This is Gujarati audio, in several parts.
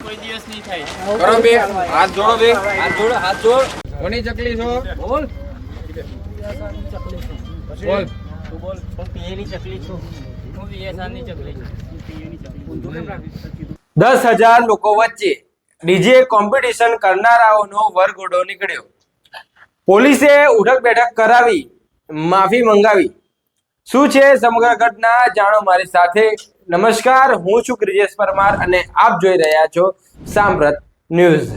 કોઈ દિવસ નહીં થાય. કરો બે હાથ જોડો, બે હાથ જોડો, હાથ જોડ. કોની ચકલી છો? બોલ બોલ. તું બોલ. હું પીએની ચકલી છું. હું વીએસઆરની ચકલી છું. 10,000 લોકો વચ્ચે ડીજે કોમ્પિટિશન કરનારાઓનો વરઘોડો નીકળ્યો. પોલીસે ઉઠક બેઠક કરાવી, માફી મંગાવી. શું છે સમગ્ર ઘટના જાણો મારી સાથે. નમસ્કાર, હું છું બ્રિજેશ પરમાર અને આપ જોઈ રહ્યા છો સાંપ્રત ન્યૂઝ.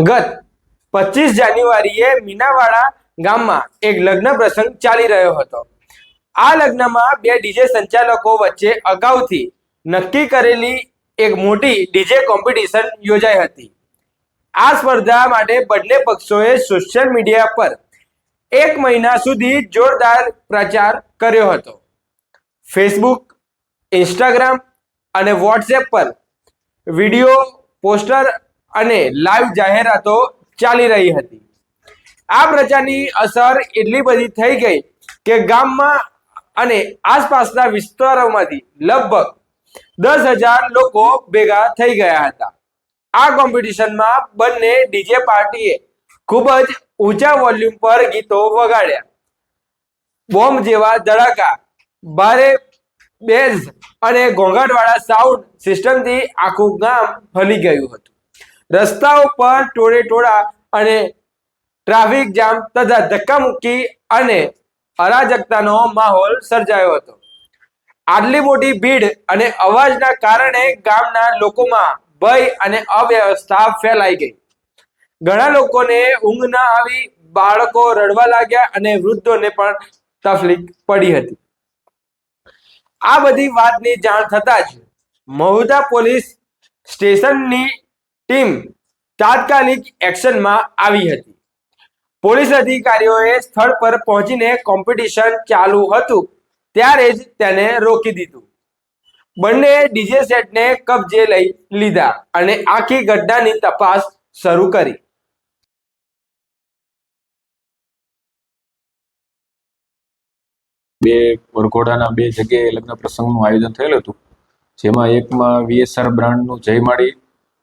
ગત 25 જાન્યુઆરીએ મીનાવાડા ગામમાં એક લગ્ન પ્રસંગ ચાલી રહ્યો હતો. આ લગ્નમાં બે ડીજે સંચાલકો વચ્ચે અગાઉથી નક્કી કરેલી એક મોટી ડીજે કોમ્પિટિશન યોજાઈ હતી. આ સ્પર્ધા માટે બંને પક્ષોએ સોશિયલ મીડિયા પર 1 મહિના સુધી જોરદાર પ્રચાર કર્યો હતો. ફેસબુક, ઇન્સ્ટાગ્રામ અને વોટ્સએપ પર વિડીયો, પોસ્ટર અને લાઈવ જાહેરાતો ચાલી રહી હતી. આ પ્રચારની અસર એટલી બધી થઈ ગઈ કે ગામમાં અને આસપાસના વિસ્તારોમાંથી લગભગ 10,000 લોકો ભેગા થઈ ગયા હતા. આ કોમ્પિટિશનમાં બંને ડીજે પાર્ટીએ ખૂબ જ ઊંચા વોલ્યુમ પર ગીતો વગાડ્યા. બોમ્બ જેવા ધડાકા, ભારે બેઝ અને ઘોંઘાટવાળા સાઉન્ડ સિસ્ટમથી આખું ગામ ફરી ગયું હતું. રસ્તાઓ પર ટોળેટોળા અને ટ્રાફિક જામ તથા ધક્કામુક્કી અને અરાજકતાનો માહોલ સર્જાયો હતો. આટલી મોટી ભીડ અને અવાજના કારણે ગામના લોકોમાં ભય અને અવ્યવસ્થા ફેલાઈ ગઈ. ઘણા લોકોને ઊંઘ ન આવી, બાળકો રડવા લાગ્યા અને વૃદ્ધોને પણ તકલીફ પડી હતી. આ બધી વાતની જાણ થતાં જ મહુધા પોલીસ સ્ટેશનની ટીમ તાત્કાલિક એક્શનમાં આવી હતી. પોલીસ અધિકારીઓએ સ્થળ પર પહોંચીને કોમ્પિટિશન ચાલુ હતું ત્યારે જ તેને રોકી દીધું. બંને ડીજે સેટને કબજે લઈ લીધા અને આખી ઘટનાની તપાસ શરૂ કરી. બે વરઘોડાના બે જગ્યાએ લગ્ન પ્રસંગનું આયોજન થયેલું હતું, જેમાં એકમાં વીએસઆર બ્રાન્ડનું જયમાળી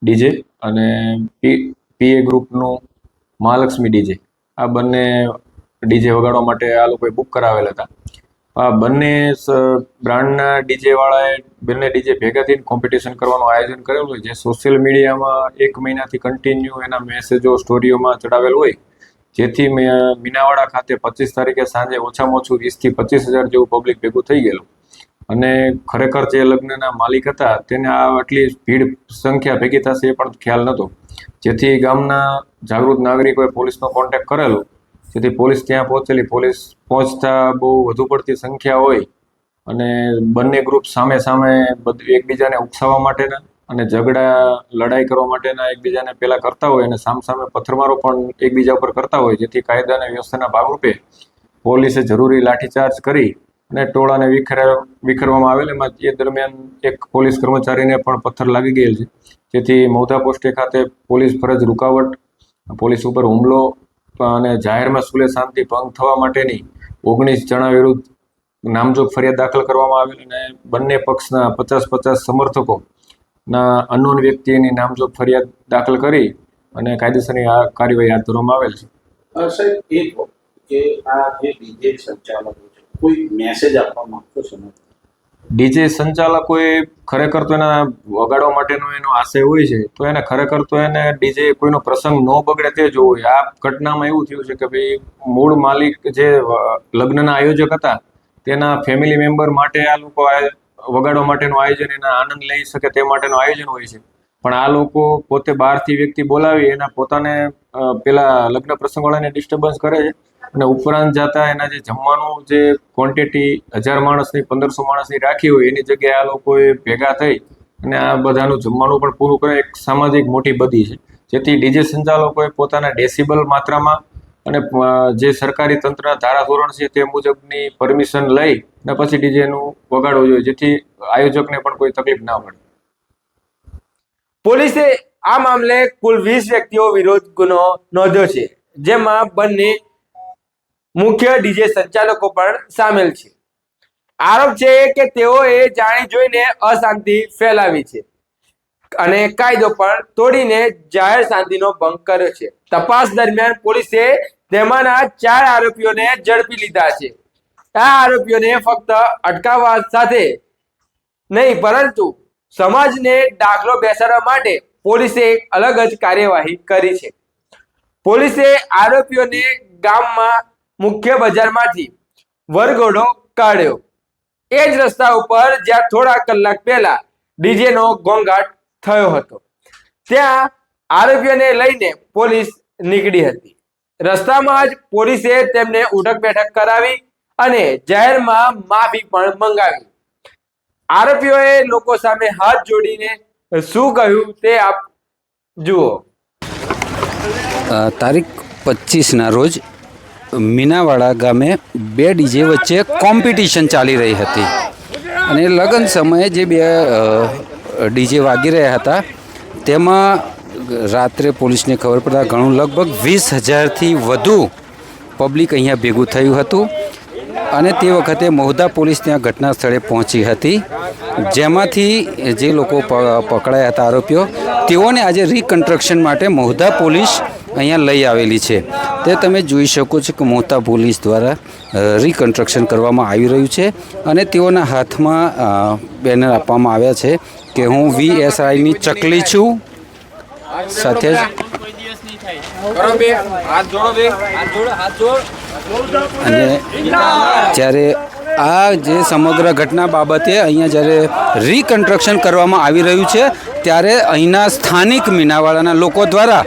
ડીજે અને પીએ ગ્રુપનું મહાલક્ષ્મી ડીજે, આ બંને ડીજે વગાડવા માટે આ લોકોએ બુક કરાવેલા હતા. આ બંને બ્રાન્ડના ડીજે વાળાએ બંને ડીજે ભેગા થઈને કોમ્પિટિશન કરવાનું આયોજન કરેલું હોય, જે સોશિયલ મીડિયામાં 1 મહિનાથી કન્ટિન્યુ એના મેસેજો, સ્ટોરીઓમાં ચડાવેલ હોય, જેથી મીનાવાડા ખાતે 25 તારીખે સાંજે ઓછામાં ઓછું 20,000 થી 25,000 જેવું પબ્લિક ભેગું થઈ ગયેલું. અને ખરેખર જે લગ્નના માલિક હતા તેને આ આટલી ભીડ સંખ્યા ભેગી થશે એ પણ ખ્યાલ નહોતો, જેથી ગામના જાગૃત નાગરિકોએ પોલીસનો કોન્ટેક્ટ કરેલો, જેથી પોલીસ ત્યાં પહોંચેલી. પોલીસ પહોંચતા બહુ વધુ પડતી સંખ્યા હોય અને બંને ગ્રુપ સામે સામે એકબીજાને ઉકસાવવા માટેના અને ઝઘડા લડાઈ કરવા માટેના એકબીજાને પહેલા કરતા હોય અને સામસામે પથ્થરમારો પણ એકબીજા ઉપર કરતા હોય, જેથી કાયદા અને વ્યવસ્થાના ભાગરૂપે પોલીસે જરૂરી લાઠીચાર્જ કરી અને ટોળાને વિખેરવામાં આવેલ. એમાં એ દરમિયાન એક પોલીસ કર્મચારીને પણ પથ્થર લાગી ગયેલ છે, જેથી મહુધા પોસ્ટે ખાતે પોલીસ ફરજ રૂકાવટ, પોલીસ ઉપર હુમલો અને જાહેરમાં સુલે શાંતિ ભંગ થવા માટેની 19 જણા વિરુદ્ધ નામજોગ ફરિયાદ દાખલ કરવામાં આવેલ અને બંને પક્ષના 50-50 સમર્થકો ના અનનોન વ્યક્તિની નામજોગ ફરિયાદ દાખલ કરી અને કાયદેસરની આ કાર્યવાહી હાથ ધરવામાં આવેલ છે. સાહેબ, એક કે આ જે ડીજે સંચાલકો છે, કોઈ મેસેજ આપવા માંગતો છે? ડીજે સંચાલકોએ ખરેખર તો એના વગાડવા માટેનો એનો આશય હોય છે, તો એને ખરેખર તો એને ડીજે કોઈનો પ્રસંગ ન બગડે તે જોવું હોય. આ ઘટનામાં એવું થયું છે કે ભાઈ મૂળ માલિક જે લગ્નના આયોજક હતા તેના ફેમિલી મેમ્બર માટે આ લોકો વગાડવા માટેનું આયોજન, એના આનંદ લઈ શકે તે માટેનું આયોજન હોય છે. પણ આ લોકો પોતે બહારથી વ્યક્તિ બોલાવી એના પોતાને પેલા લગ્ન પ્રસંગવાળાને ડિસ્ટર્બન્સ કરે છે અને ઉપરાંત જતા એના જે જમવાનું જે ક્વોન્ટિટી 1000 માણસની 1500 માણસની રાખી હોય એની જગ્યાએ આ લોકોએ ભેગા થઈ અને આ બધાનું જમવાનું પણ પૂરું કરે, એક સામાજિક મોટી બદી છે. જેથી ડીજે સંચાલકોએ પોતાના ડેસિબલ માત્રામાં અને જે સરકારી તંત્રના ધારાધોરણ છે તે મુજબની પરમિશન લઈ અને પછી ડીજેનું વગાડવું જોઈએ, જેથી આયોજકને પણ કોઈ તકલીફ ના પડે. પોલીસે આ મામલે કુલ 20 વ્યક્તિઓ વિરુદ્ધ ગુનો નોંધ્યો છે, જેમાં બંને મુખ્ય ડીજે સંચાલકો પણ સામેલ છે. આરોપ છે કે તેઓએ જાણી જોઈને અશાંતિ ફેલાવી છે અને કાયદો પણ તોડીને જાહેર શાંતિનો ભંગ કર્યો છે. તપાસ દરમિયાન પોલીસે તેમાંના 4 આરોપીઓને ઝડપી લીધા છે. આ આરોપીઓને ફક્ત અટકાવવા સાથે નહીં પરંતુ સમાજને દાખલો બેસાડવા માટે પોલીસે એક અલગ જ કાર્યવાહી કરી છે. પોલીસે આરોપીઓને ગામમાં મુખ્ય બજારમાંથી વરઘોડો કાઢ્યો. એ જ રસ્તા ઉપર જ્યાં થોડા કલાક પહેલા ડીજેનો ઘોંઘાટ થયો હતો, ત્યાં આરોપીઓને લઈને પોલીસ નીકળી હતી. રસ્તામાં જ પોલીસે તેમને ઉઠક બેઠક કરાવી અને જાહેરમાં માફી પણ મંગાવી. આરોપીઓએ લોકો સામે હાથ જોડીને શું કહ્યું તે આપ જુઓ. તારીખ 25ના રોજ મીનાવાડા ગામે 2 ડીજે વચ્ચે કોમ્પિટિશન ચાલી રહી હતી અને લગ્ન સમયે જે 2 ડીજે વાગી રહ્યા હતા તેમાં રાત્રે પોલીસને ખબર પડતા ઘણું લગભગ 20,000થી વધુ પબ્લિક અહીંયા ભેગું થયું હતું અને તે વખતે મહુધા પોલીસ ત્યાં ઘટના સ્થળે પહોંચી હતી, જેમાંથી જે લોકો પકડાયા હતા આરોપીઓ તેઓને આજે રિકન્સ્ટ્રક્શન માટે મહુધા પોલીસ અહીંયા લઈ આવેલી છે. તે તમે જોઈ શકો છો કે મહુધા પોલીસ દ્વારા રિકન્સ્ટ્રક્શન કરવામાં આવી રહ્યું છે અને તેઓના હાથમાં બેનર આપવામાં આવ્યા છે કે હું VSIની ચકલી છું. સાથે જ કોઈ દિવસ નહીં થાય. કરો બે હાથ જોડો બે હાથ જોડ અને જ્યારે આ જે સમગ્ર ઘટના બાબતે અહીંયા જ્યારે રિકન્સ્ટ્રક્શન કરવામાં આવી રહ્યું છે ત્યારે અહીંના સ્થાનિક મીનાવાડાના લોકો દ્વારા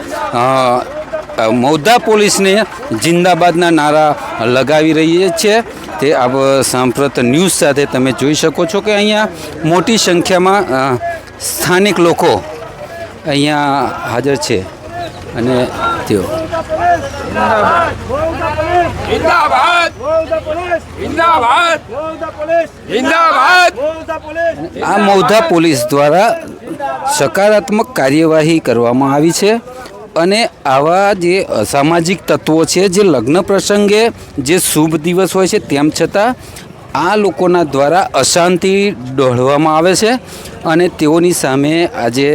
મહુધા પોલીસને જિંદાબાદના નારા લગાવી રહી છે. તે આપ સાંપ્રત ન્યૂઝ સાથે તમે જોઈ શકો છો કે અહીંયા મોટી સંખ્યામાં સ્થાનિક લોકો અહીંયા હાજર છે અને તેઓ જિંદાબાદ જિંદાબાદ જિંદાબાદ. આ મહુધા પોલીસ દ્વારા સકારાત્મક કાર્યવાહી કરવામાં આવી છે અને આવા જે અસામાજિક તત્વો છે જે લગ્ન પ્રસંગે જે શુભ દિવસ હોય છે તેમ છતાં આ લોકોના દ્વારા અશાંતિ દોહળવામાં આવે છે અને તેઓની સામે આજે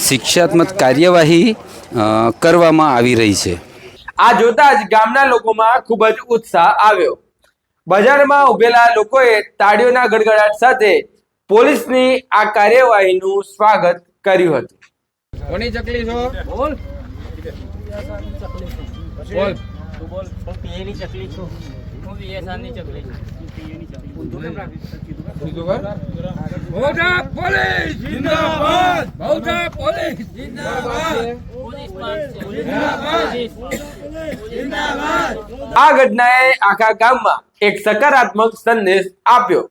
શિક્ષાત્મક કાર્યવાહી કરવામાં આવી રહી છે. આ જોતા જ ગામના લોકોમાં ખૂબ જ ઉત્સાહ આવ્યો. બજારમાં ઉભેલા લોકોએ તાળીઓના ગડગડાટ સાથે પોલીસની આ કાર્યવાહીનું સ્વાગત કર્યું હતું. કોની ચકલી છો? બોલ. બોલ. તું બોલ. હું પીએની ચકલી છું. હું VSRની ચકલી છું. મહુધા પોલીસ જિંદાબાદ. મહુધા પોલીસ પોલીસ જિંદાબાદ. આ ઘટનાએ આખા ગામમાં એક સકારાત્મક સંદેશ આપ્યો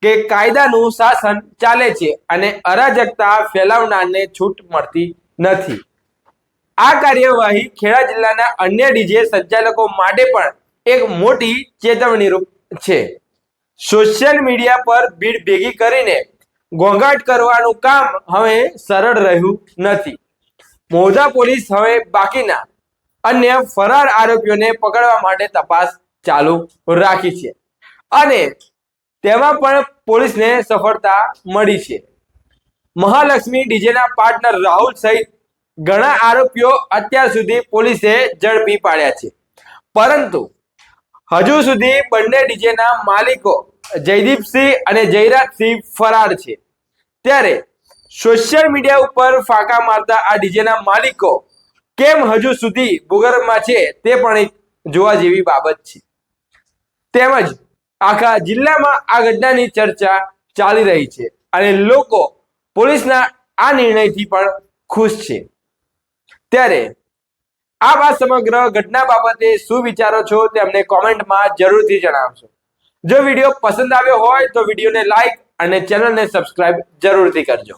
કે કાયદાનું શાસન ચાલે છે અને અરાજકતા ફેલાવનારને છૂટ મળતી નથી. આ કાર્યવાહી ખેડા જિલ્લાના અન્ય ડીજે સંચાલકો માટે પણ એક મોટી ચેતવણીરૂપ છે. સોશિયલ મીડિયા પર ભીડ ભેગી કરીને ઘોંઘાટ કરવાનું કામ હવે સરળ રહ્યું નથી. મહુધા પોલીસ હવે બાકીના અન્ય ફરાર આરોપીઓને પકડવા માટે તપાસ ચાલુ રાખી છે અને તેમાં પણ પોલીસને સફળતા મળી છે. મહાલક્ષ્મી ડીજેના પાર્ટનર રાહુલ સહિત ઘણા આરોપીઓ અત્યાર સુધી પોલીસે ઝડપી પાડ્યા છે, પરંતુ હજુ સુધી બંને ડીજેના માલિકો જયદીપસિંહ અને જયરાજસિંહ ફરાર છે. ત્યારે સોશિયલ મીડિયા ઉપર ફાંકા મારતા આ ડીજેના માલિકો કેમ હજુ સુધી ભૂગર્ભમાં છે તે પણ એક જોવા જેવી બાબત છે. તેમજ આખા જિલ્લામાં આ ઘટનાની ચર્ચા ચાલી રહી છે અને લોકો પોલીસના આ નિર્ણયથી પણ ખુશ છે. ત્યારે આ સમગ્ર ઘટના બાબતે શું વિચારો છો તે અમને કોમેન્ટમાં જરૂરથી જણાવશો. જો વિડીયો પસંદ આવ્યો હોય તો વિડીયોને લાઈક અને ચેનલને સબસ્ક્રાઇબ જરૂરથી કરજો.